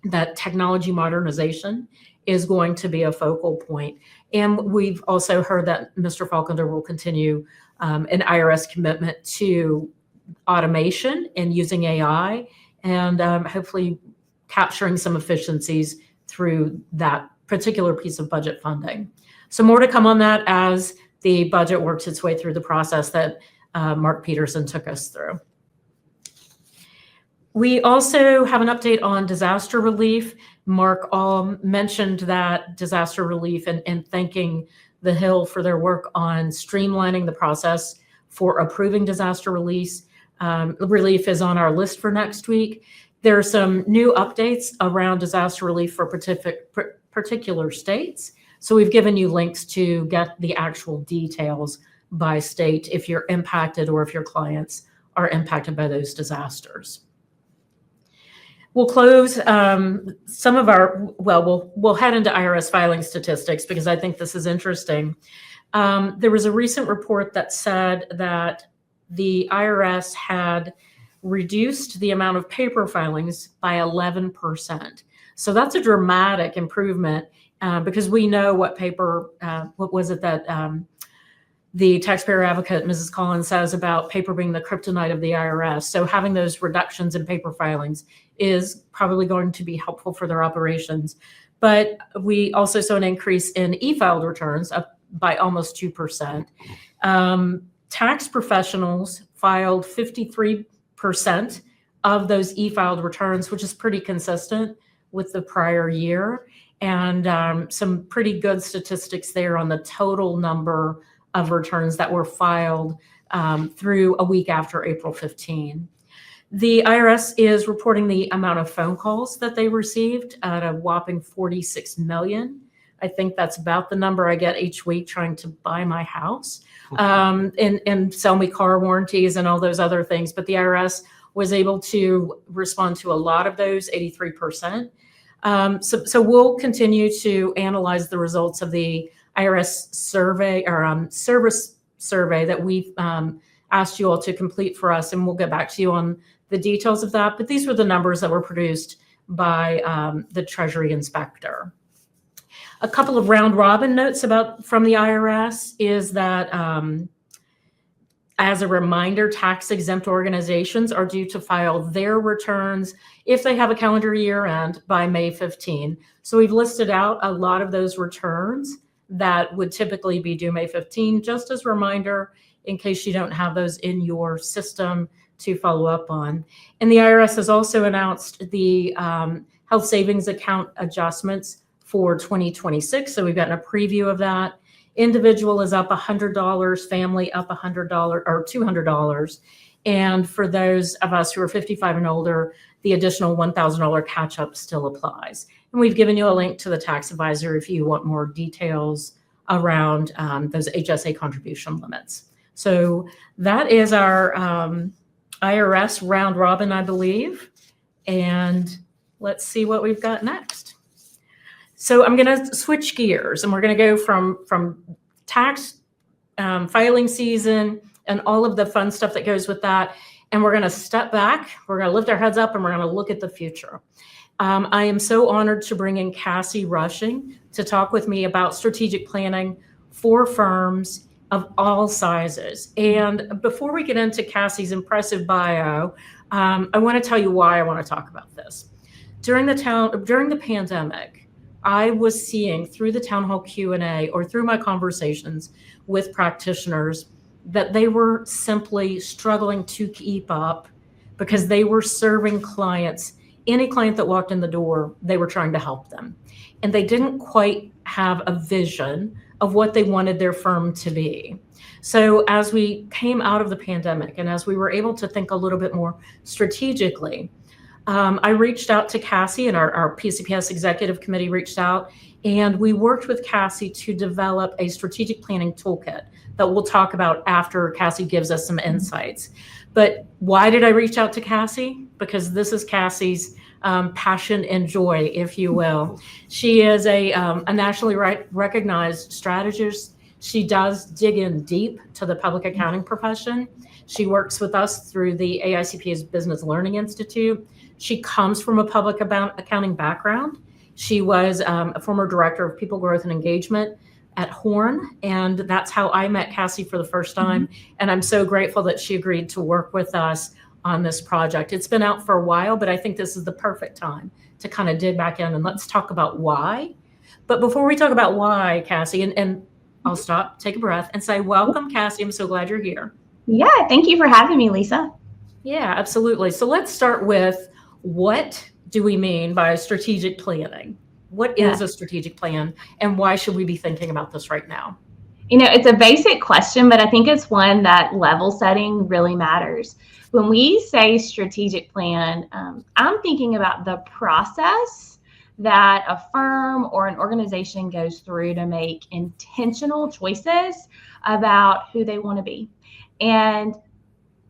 Speaker 5: that technology modernization is going to be a focal point. And we've also heard that Mr. Falkender will continue an IRS commitment to automation and using AI, and hopefully capturing some efficiencies through that particular piece of budget funding. So more to come on that as the budget works its way through the process that Mark Peterson took us through. We also have an update on disaster relief. Mark mentioned that disaster relief and thanking the Hill for their work on streamlining the process for approving disaster relief. Relief is on our list for next week. There are some new updates around disaster relief for particular states. So we've given you links to get the actual details by state if you're impacted or if your clients are impacted by those disasters. We'll close some of our, we'll head into IRS filing statistics because I think this is interesting. There was a recent report that said that the IRS had reduced the amount of paper filings by 11%. So that's a dramatic improvement because we know what paper, what was it that the taxpayer advocate, Mrs. Collins, says about paper being the kryptonite of the IRS. So having those reductions in paper filings is probably going to be helpful for their operations. But we also saw an increase in e-filed returns, up by almost 2%. Tax professionals filed 53% of those e-filed returns, which is pretty consistent with the prior year. And some pretty good statistics there on the total number of returns that were filed through a week after April 15. The IRS is reporting the amount of phone calls that they received at a whopping 46 million. I think that's about the number I get each week trying to buy my house and sell me car warranties and all those other things. But the IRS was able to respond to a lot of those, 83%. So we'll continue to analyze the results of the IRS survey or service survey that we've asked you all to complete for us, and we'll get back to you on the details of that. But these were the numbers that were produced by the Treasury Inspector. A couple of round robin notes from the IRS is that as a reminder, tax exempt organizations are due to file their returns if they have a calendar year end by May 15. So we've listed out a lot of those returns that would typically be due May 15, just as a reminder in case you don't have those in your system to follow up on. And the IRS has also announced the health savings account adjustments for 2026. So we've gotten a preview of that. Individual is up $100, family up $100 or $200. And for those of us who are 55 and older, the additional $1,000 catch up still applies. And we've given you a link to the tax advisor if you want more details around those HSA contribution limits. So that is our IRS round robin, I believe. And let's see what we've got next. So I'm going to switch gears, and we're going to go from tax filing season and all of the fun stuff that goes with that. And we're going to step back. We're going to lift our heads up, and we're going to look at the future. I am so honored to bring in Cassie Rushing to talk with me about strategic planning for firms of all sizes. And before we get into Cassie's impressive bio, I want to tell you why I want to talk about this. During the pandemic, I was seeing through the town hall Q&A or through my conversations with practitioners that they were simply struggling to keep up because they were serving clients. Any client that walked in the door, they were trying to help them. And they didn't quite have a vision of what they wanted their firm to be. So as we came out of the pandemic and as we were able to think a little bit more strategically, I reached out to Cassie, and our PCPS executive committee reached out, and we worked with Cassie to develop a strategic planning toolkit that we'll talk about after Cassie gives us some insights. But why did I reach out to Cassie? Because this is Cassie's passion and joy, if you will. She is a nationally recognized strategist. She does dig in deep to the public accounting profession. She works with us through the AICPA's Business Learning Institute. She comes from a public accounting background. She was a former director of people growth and engagement at Horn, and that's how I met Cassie for the first time. And I'm so grateful that she agreed to work with us on this project. It's been out for a while, but I think this is the perfect time to kind of dig back in and let's talk about why. But before we talk about why, Cassie, and I'll stop, take a breath, and say, welcome, Cassie. I'm so glad you're here.
Speaker 6: Yeah, thank you for having me, Lisa.
Speaker 5: Yeah, absolutely. So let's start with, what do we mean by strategic planning? What is a strategic plan, and why should we be thinking about this right now?
Speaker 6: You know, it's a basic question, but I think it's one that level setting really matters. When we say strategic plan, I'm thinking about the process that a firm or an organization goes through to make intentional choices about who they want to be. And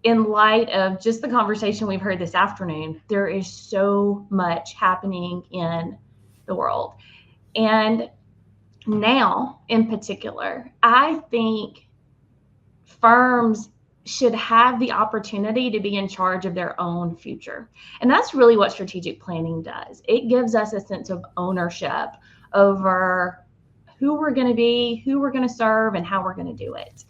Speaker 6: in light of just the conversation we've heard this afternoon, there is so much happening in the world. And now, in particular, I think firms should have the opportunity to be in charge of their own future. And that's really what strategic planning does. It gives us a sense of ownership over who we're going to be, who we're going to serve, and how we're going to do it.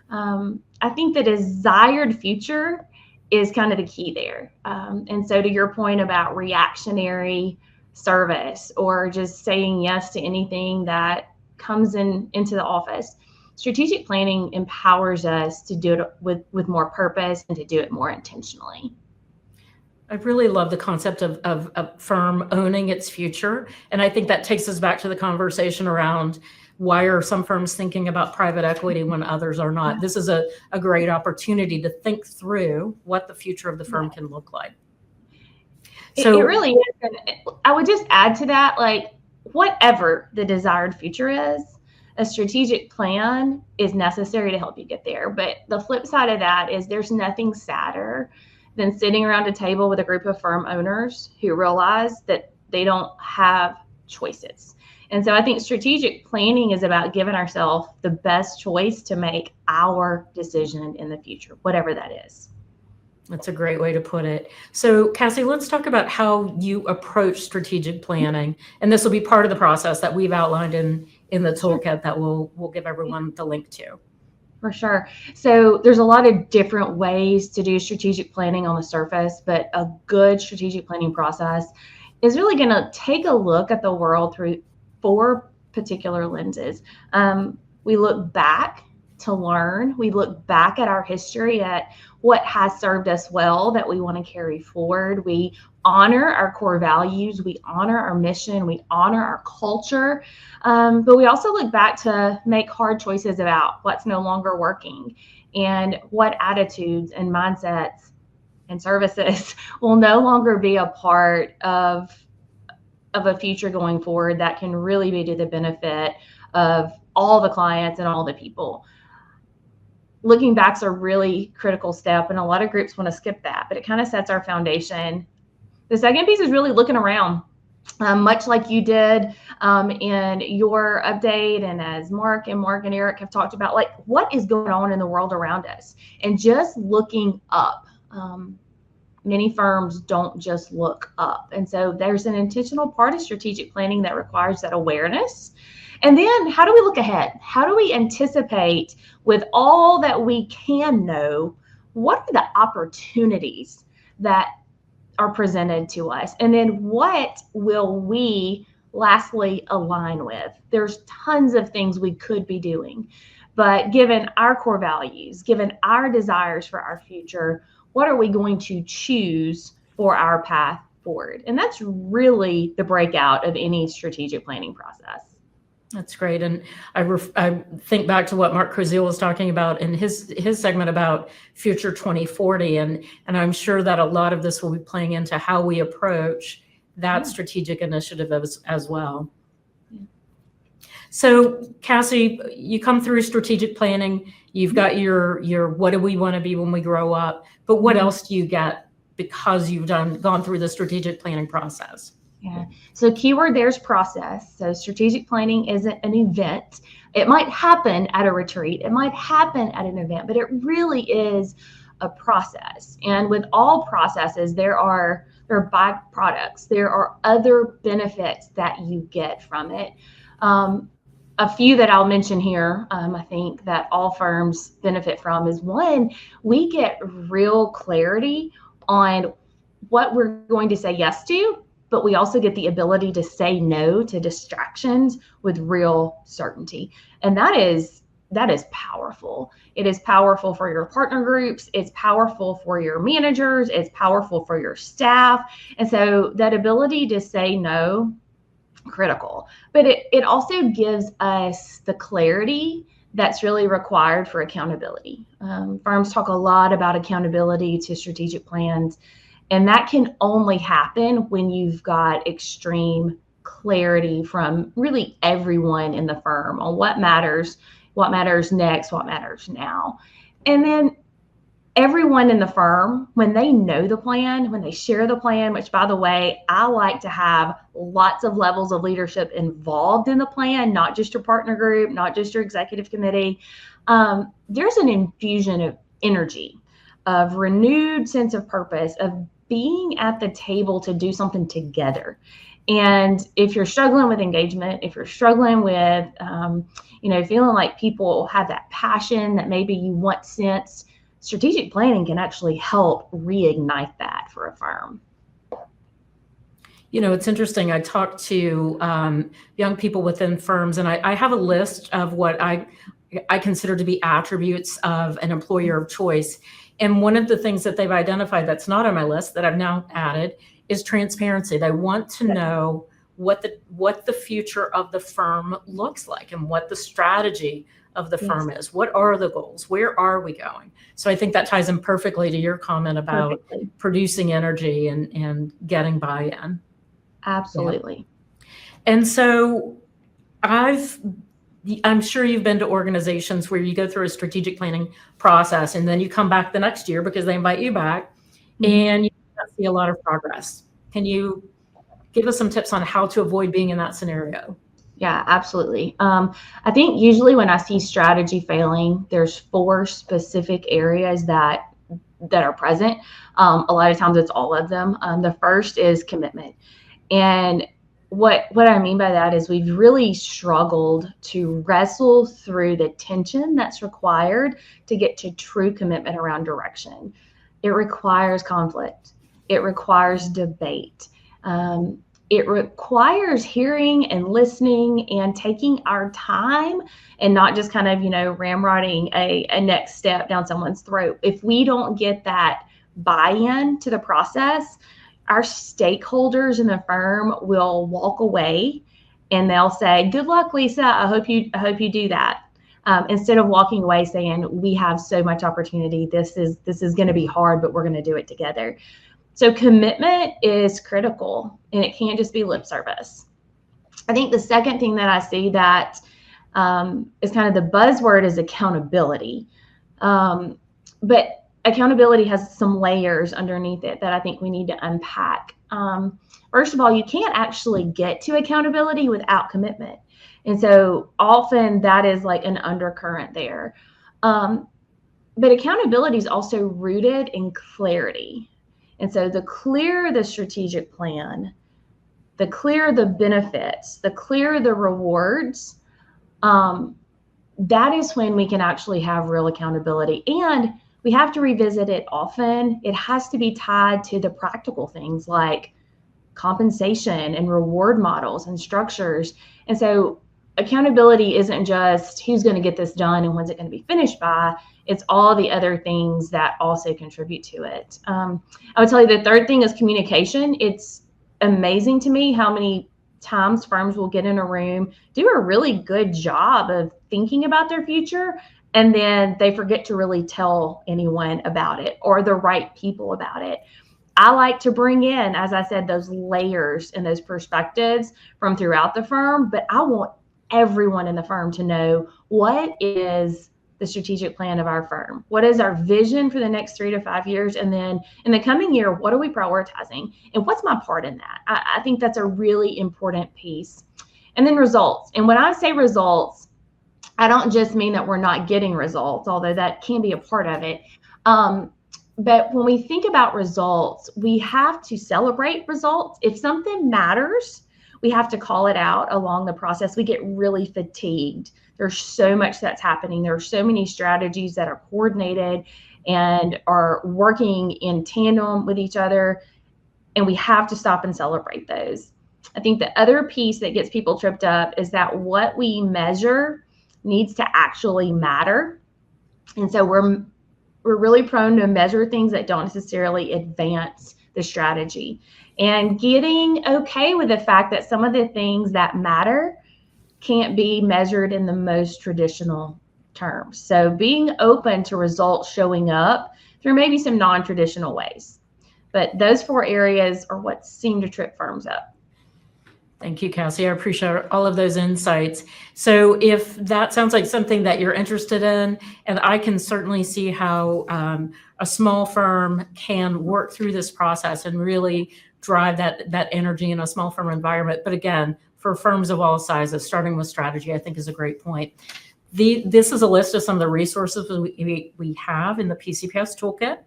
Speaker 6: I think the desired future is kind of the key there. And so to your point about reactionary service or just saying yes to anything that comes into the office, strategic planning empowers us to do it with more purpose and to do it more intentionally.
Speaker 5: I really love the concept of a firm owning its future. And I think that takes us back to the conversation around why are some firms thinking about private equity when others are not? This is a great opportunity to think through what the future of the firm can look like.
Speaker 6: So it really is. And I would just add to that, like, whatever the desired future is, a strategic plan is necessary to help you get there. But the flip side of that is there's nothing sadder than sitting around a table with a group of firm owners who realize that they don't have choices. And so I think strategic planning is about giving ourselves the best choice to make our decision in the future, whatever that is.
Speaker 5: That's a great way to put it. So Cassie, let's talk about how you approach strategic planning. And this will be part of the process that we've outlined in the toolkit that we'll give everyone the link to.
Speaker 6: For sure. So there's a lot of different ways to do strategic planning on the surface, but a good strategic planning process is really going to take a look at the world through 4 particular lenses. We look back to learn. We look back at our history, at what has served us well that we want to carry forward. We honor our core values. We honor our mission. We honor our culture. But we also look back to make hard choices about what's no longer working and what attitudes and mindsets and services will no longer be a part of a future going forward that can really be to the benefit of all the clients and all the people. Looking back is a really critical step, and a lot of groups want to skip that, but it kind of sets our foundation. The second piece is really looking around, much like you did in your update, and as Mark and Eric have talked about, like, what is going on in the world around us, and just looking up. Many firms don't just look up, and so there's an intentional part of strategic planning that requires that awareness. And then how do we look ahead? How do we anticipate, with all that we can know, what are the opportunities that are presented to us? And then what will we lastly align with? There's tons of things we could be doing, but given our core values, given our desires for our future, what are we going to choose for our path forward? And that's really the breakout of any strategic planning process.
Speaker 5: That's great. And I think back to what Mark Kruzil was talking about in his segment about Future 2040. And I'm sure that a lot of this will be playing into how we approach that strategic initiative as well. Yeah. So Cassie, you come through strategic planning, you've got your what do we want to be when we grow up, but what else do you get because you've gone through the strategic planning process?
Speaker 6: Yeah. So keyword there's process. So strategic planning isn't an event. It might happen at a retreat. It might happen at an event, but it really is a process. And with all processes, there are byproducts. There are other benefits that you get from it. A few that I'll mention here, I think that all firms benefit from is, one, we get real clarity on what we're going to say yes to, but we also get the ability to say no to distractions with real certainty. And that is powerful. It is powerful for your partner groups. It's powerful for your managers. It's powerful for your staff. And so that ability to say no, critical. But it also gives us the clarity that's really required for accountability. Firms talk a lot about accountability to strategic plans. And that can only happen when you've got extreme clarity from really everyone in the firm on what matters next, what matters now. And then everyone in the firm, when they know the plan, when they share the plan, which, by the way, I like to have lots of levels of leadership involved in the plan, not just your partner group, not just your executive committee. There's an infusion of energy, of renewed sense of purpose, of being at the table to do something together. And if you're struggling with engagement, if you're struggling with, feeling like people have that passion that maybe you once sensed, strategic planning can actually help reignite that for a firm.
Speaker 5: You know, it's interesting. I talk to young people within firms, and I have a list of what I consider to be attributes of an employer of choice. And one of the things that they've identified that's not on my list that I've now added is transparency. They want to know what the future of the firm looks like and what the strategy of the firm is. What are the goals? Where are we going? So I think that ties in perfectly to your comment about producing energy and getting buy-in.
Speaker 6: Absolutely.
Speaker 5: And so I'm sure you've been to organizations where you go through a strategic planning process and then you come back the next year because they invite you back and you don't see a lot of progress. Can you give us some tips on how to avoid being in that scenario?
Speaker 6: Yeah, absolutely. I think usually when I see strategy failing, there's 4 specific areas that are present. A lot of times it's all of them. The first is commitment. And what I mean by that is we've really struggled to wrestle through the tension that's required to get to true commitment around direction. It requires conflict. It requires debate. It requires hearing and listening and taking our time and not just kind of, ramrodding a next step down someone's throat. If we don't get that buy-in to the process, our stakeholders in the firm will walk away and they'll say, "Good luck, Lisa. I hope you do that." Instead of walking away saying, "We have so much opportunity. This is going to be hard, but we're going to do it together." So commitment is critical, and it can't just be lip service. I think the second thing that I see that is kind of the buzzword is accountability. But accountability has some layers underneath it that I think we need to unpack. First of all, you can't actually get to accountability without commitment. And so often that is like an undercurrent there. But accountability is also rooted in clarity. And so the clearer the strategic plan, the clearer the benefits, the clearer the rewards, that is when we can actually have real accountability. And we have to revisit it often. It has to be tied to the practical things like compensation and reward models and structures. And so accountability isn't just who's going to get this done and when's it going to be finished by. It's all the other things that also contribute to it. I would tell you the third thing is communication. It's amazing to me how many times firms will get in a room, do a really good job of thinking about their future, and then they forget to really tell anyone about it or the right people about it. I like to bring in, as I said, those layers and those perspectives from throughout the firm, but I want everyone in the firm to know what is the strategic plan of our firm. What is our vision for the next 3 to 5 years? And then in the coming year, what are we prioritizing? And what's my part in that? I think that's a really important piece. And then results. And when I say results, I don't just mean that we're not getting results, although that can be a part of it. But when we think about results, we have to celebrate results. If something matters, we have to call it out along the process. We get really fatigued. There's so much that's happening. There are so many strategies that are coordinated and are working in tandem with each other, and we have to stop and celebrate those. I think the other piece that gets people tripped up is that what we measure needs to actually matter. And so we're really prone to measure things that don't necessarily advance the strategy. And getting okay with the fact that some of the things that matter can't be measured in the most traditional terms. So being open to results showing up through maybe some non-traditional ways. But those 4 areas are what seem to trip firms up.
Speaker 5: Thank you, Cassie. I appreciate all of those insights. So if that sounds like something that you're interested in, and I can certainly see how a small firm can work through this process and really drive that energy in a small firm environment. But again, for firms of all sizes, starting with strategy, I think is a great point. This is a list of some of the resources we have in the PCPS toolkit.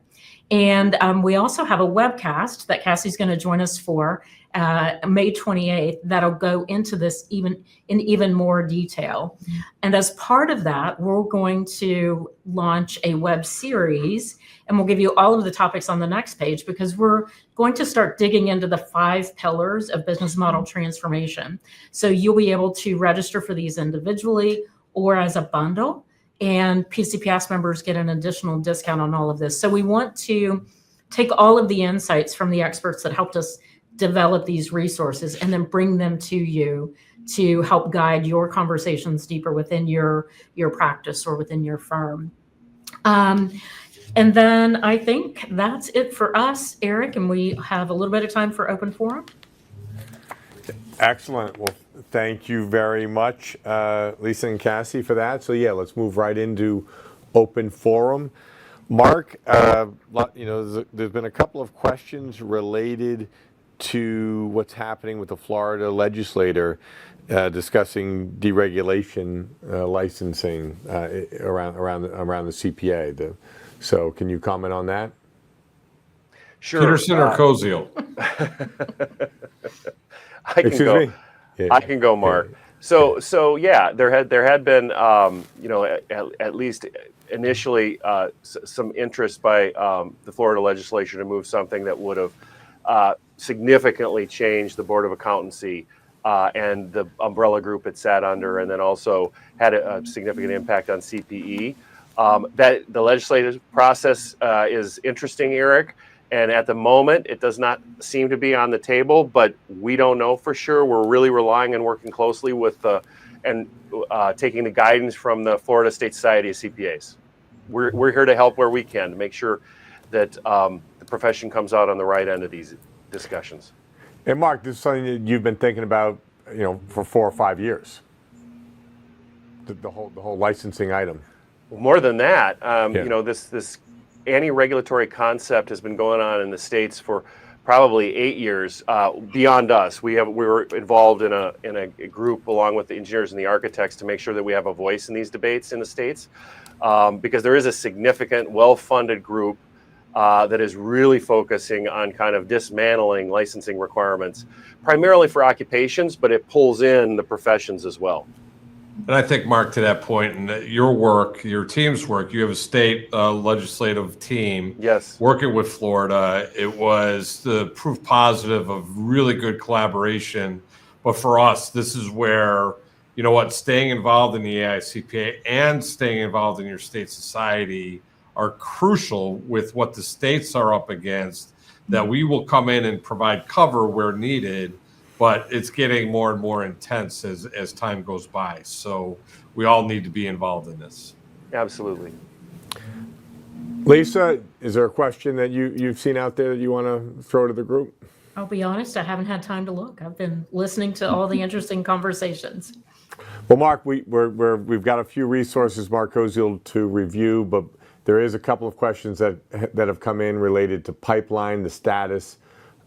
Speaker 5: And we also have a webcast that Cassie's going to join us for May 28th that'll go into this in even more detail. And as part of that, we're going to launch a web series, and we'll give you all of the topics on the next page, because we're going to start digging into the 5 pillars of business model transformation. So you'll be able to register for these individually or as a bundle, and PCPS members get an additional discount on all of this. So we want to take all of the insights from the experts that helped us develop these resources and then bring them to you to help guide your conversations deeper within your practice or within your firm. And then I think that's it for us, Eric, and we have a little bit of time for open forum.
Speaker 2: Excellent. Well, thank you very much, Lisa and Cassie, for that. So yeah, let's move right into open forum. Mark, there's been a couple of questions related to what's happening with the Florida legislator discussing deregulation licensing around the CPA. So can you comment on that?
Speaker 4: Sure.
Speaker 3: Peterson or Koziel?
Speaker 4: I can go.
Speaker 2: Me? Yeah.
Speaker 4: I can go, Mark. So yeah, there had been at least initially some interest by the Florida legislature to move something that would have significantly changed the Board of Accountancy and the umbrella group it sat under, and then also had a significant impact on CPE. That the legislative process is interesting, Eric. And at the moment, it does not seem to be on the table, but we don't know for sure. We're really relying and working closely with taking the guidance from the Florida State Society of CPAs. We're here to help where we can to make sure that the profession comes out on the right end of these discussions.
Speaker 2: And Mark, this is something that you've been thinking about, for 4 or 5 years. The whole licensing item.
Speaker 4: More than that,
Speaker 2: Yeah.
Speaker 4: This anti-regulatory concept has been going on in the States for probably 8 years. Beyond us, we were involved in a group along with the engineers and the architects to make sure that we have a voice in these debates in the States, because there is a significant, well-funded group that is really focusing on kind of dismantling licensing requirements, primarily for occupations, but it pulls in the professions as well.
Speaker 3: And I think, Mark, to that point, and your work, your team's work, you have a state legislative team.
Speaker 4: Yes.
Speaker 3: Working with Florida, it was the proof positive of really good collaboration. But for us, this is where, staying involved in the AICPA and staying involved in your state society are crucial with what the states are up against, that we will come in and provide cover where needed. But it's getting more and more intense as time goes by. So we all need to be involved in this.
Speaker 4: Absolutely.
Speaker 2: Lisa, is there a question that you've seen out there that you want to throw to the group?
Speaker 5: I'll be honest, I haven't had time to look. I've been listening to all the interesting conversations.
Speaker 2: Well, Mark, we've got a few resources, Mark Koziel, to review, but there is a couple of questions that have come in related to pipeline, the status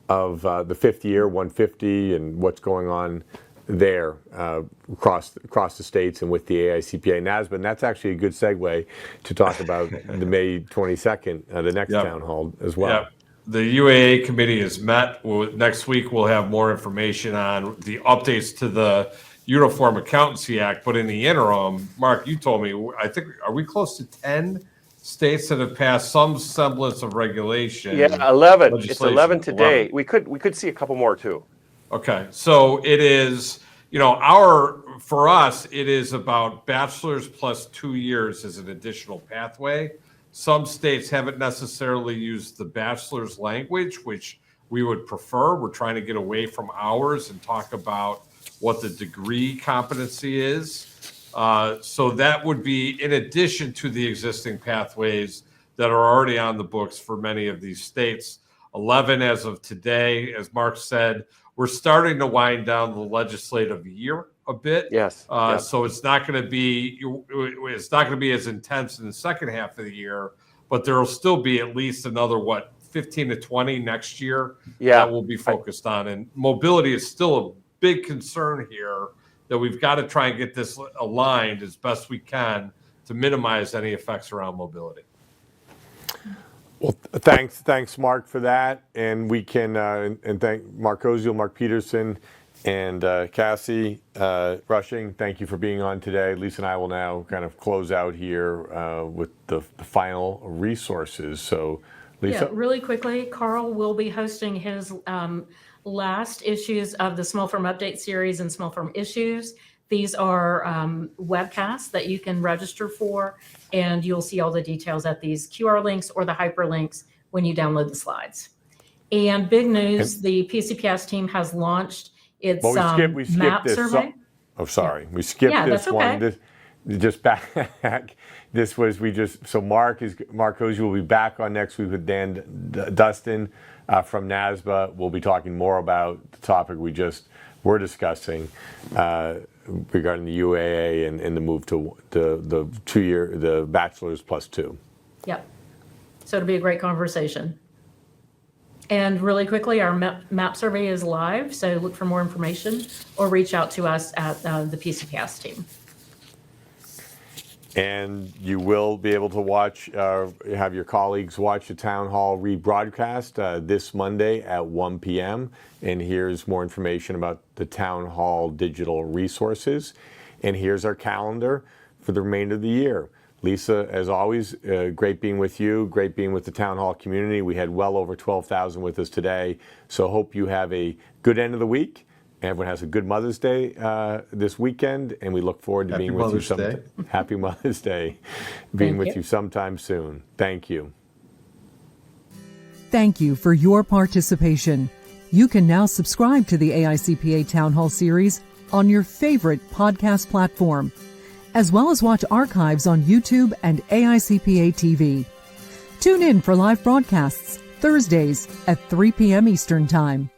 Speaker 2: of the 5th year 150 and what's going on there across the states and with the AICPA and NASBA. And that's actually a good segue to talk about the May 22nd, the next town hall as well.
Speaker 3: Yep. The UAA committee has met. Next week, we'll have more information on the updates to the Uniform Accountancy Act. But in the interim, Mark, you told me, I think, are we close to 10 states that have passed some semblance of regulation?
Speaker 4: Yeah, 11. It's 11 today. 11. We could see a couple more too.
Speaker 3: Okay, so it is, for us, it is about bachelor's plus 2 years as an additional pathway. Some states haven't necessarily used the bachelor's language, which we would prefer. We're trying to get away from ours and talk about what the degree competency is. So that would be in addition to the existing pathways that are already on the books for many of these states. 11 as of today, as Mark said, we're starting to wind down the legislative year a bit.
Speaker 4: Yes.
Speaker 3: So it's not going to be as intense in the second half of the year, but there will still be at least another 15 to 20 next year that we'll be focused on. And mobility is still a big concern here, that we've got to try and get this aligned as best we can to minimize any effects around mobility.
Speaker 2: Well, thanks, Mark, for that. And we can and thank Mark Koziel, Mark Peterson, and Cassie Rushing. Thank you for being on today. Lisa and I will now kind of close out here with the final resources. So, Lisa,
Speaker 5: Yeah, really quickly, Carl will be hosting his last issues of the Small Firm Update series and Small Firm Issues. These are webcasts that you can register for, and you'll see all the details at these QR links or the hyperlinks when you download the slides. And big news, the PCPS team has launched its
Speaker 2: we skipped
Speaker 5: map
Speaker 2: this.
Speaker 5: survey.
Speaker 2: Oh, sorry, we skipped
Speaker 5: Yeah,
Speaker 2: this
Speaker 5: that's
Speaker 2: one.
Speaker 5: okay.
Speaker 2: Just back. This was so Mark Koziel will be back on next week with Dan Dustin from NASBA. We'll be talking more about the topic we just were discussing regarding the UAA and the move to the 2-year, the bachelor's plus 2.
Speaker 5: Yep. So it'll be a great conversation. And really quickly, our map survey is live, so look for more information or reach out to us at the PCPS team.
Speaker 2: And you will be able to watch, have your colleagues watch the Town Hall rebroadcast this Monday at 1 p.m. And here's more information about the Town Hall digital resources. And here's our calendar for the remainder of the year. Lisa, as always, great being with you, great being with the Town Hall community. We had well over 12,000 with us today. So hope you have a good end of the week. Everyone has a good Mother's Day this weekend, and we look forward to being with you sometime. Happy Mother's Day. Being with you sometime soon. Thank you.
Speaker 1: Thank you for your participation. You can now subscribe to the AICPA Town Hall series on your favorite podcast platform, as well as watch archives on YouTube and AICPA TV. Tune in for live broadcasts Thursdays at 3 p.m. Eastern Time.